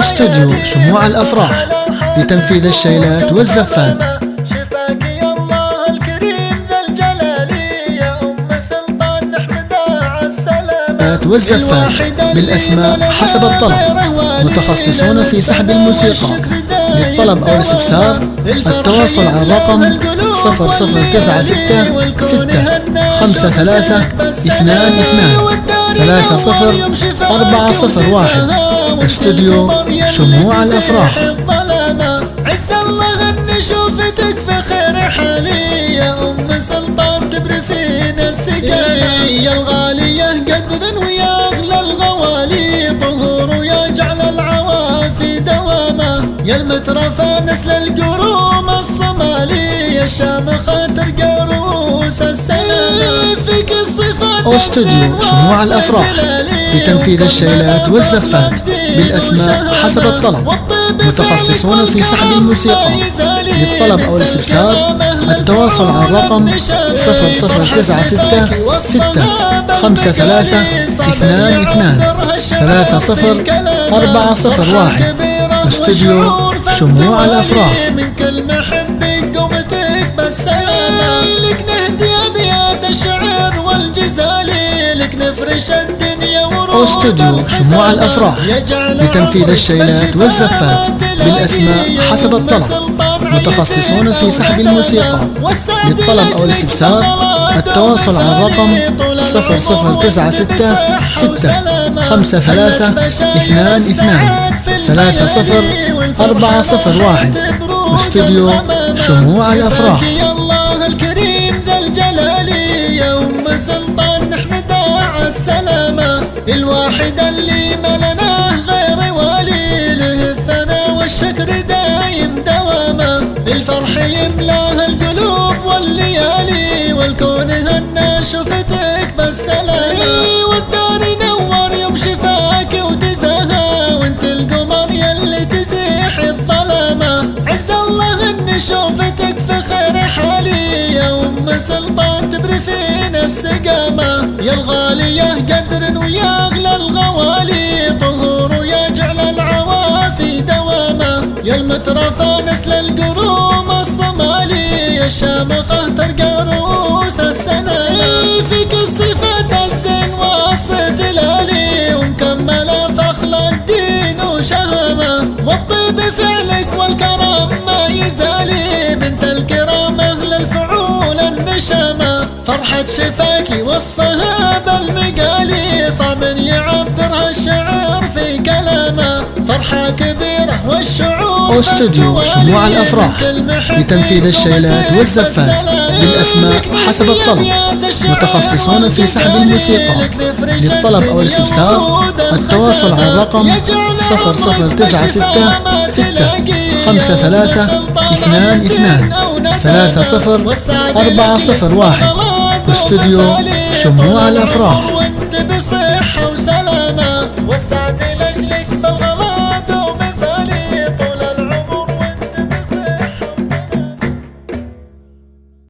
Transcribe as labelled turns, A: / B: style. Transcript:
A: استوديو شموع الأفراح لتنفيذ الشيلات والزفات.
B: شفاك يا الله الكريم ذا الجلال يا أم سلطان نحمدها عالسلامة
A: والزفات بالأسماء حسب الطلب، متخصصون في سحب الموسيقى. للطلب أو الاستفسار التواصل على الرقم 0096 653 22 30 401. استوديو شموع الأفراح.
B: عز الله ان شوفتك في خير حالي يا ام سلطان تبري فينا السقايا يا الغالية قدر ويا اغلى الغوالي طهور ويا جعل العوافي دوامه يا المترفة نسل القروم الصومالي يا شامخة ترقى رؤوس السلامة فيك الصفات.
A: استوديو شموع الأفراح لتنفيذ الشيلات والزفات بالأسماء حسب الطلب، متخصصون في سحب الموسيقى. للطلب أو الاستفسار التواصل على الرقم 0096 653 22 30 401. استوديو شموع الأفراح.
B: من كل محبك قومتك بالسلامة لك نهدي أبيات الشعر والجزالي لك نفرش الدنيا ورود.
A: استوديو شموع الأفراح لتنفيذ الشيلات والزفات بالأسماء حسب الطلب، متخصصون في سحب الموسيقى. للطلب أو الاستفسار التواصل على الرقم 0096 653 22 30 401. استوديو شموع الأفراح.
B: يا الله الكريم ذا الجلال يا أم سلطان نحمدها عالسلامة الواحد اللي ملناه غير والي له الثناء والشكر دايم دوامه الفرح يملاه القلوب والليالي والكون هنا شفتك بالسلامة والدار ينور يوم شفاك وتزهى وانت القمر يلي تزيح الظلامة عز الله ان شوفتك في خير حالي يا ام سلطان تبري فينا السقامة يا الغالية قدر ويا اغلى الغوالي طهور ويا جعل العوافي دوامة يا المترفة نسل القروم الصومالي يا الشامخة ترقى رؤوس السنايا فيك الصفات الزين والصيت الالي ومكملة فاخلاق دين وشهامة والطيب فعلك والكرم ما يزالي بنت الكرام اهل الفعول النشامة فرحة شفاكي وصفها بالمقالي صعب يعبرها الشعر في كلامه فرحة كبيرة والشعور.
A: استوديو شموع الأفراح لتنفيذ الشيلات والزفات بالأسماء حسب الطلب، متخصصون في سحب الموسيقى. للطلب أو الاستفسار التواصل على الرقم 0096 653 22 30 401. استوديو شموع الأفراح.
B: وانت بصحة وسلامة والسعد لك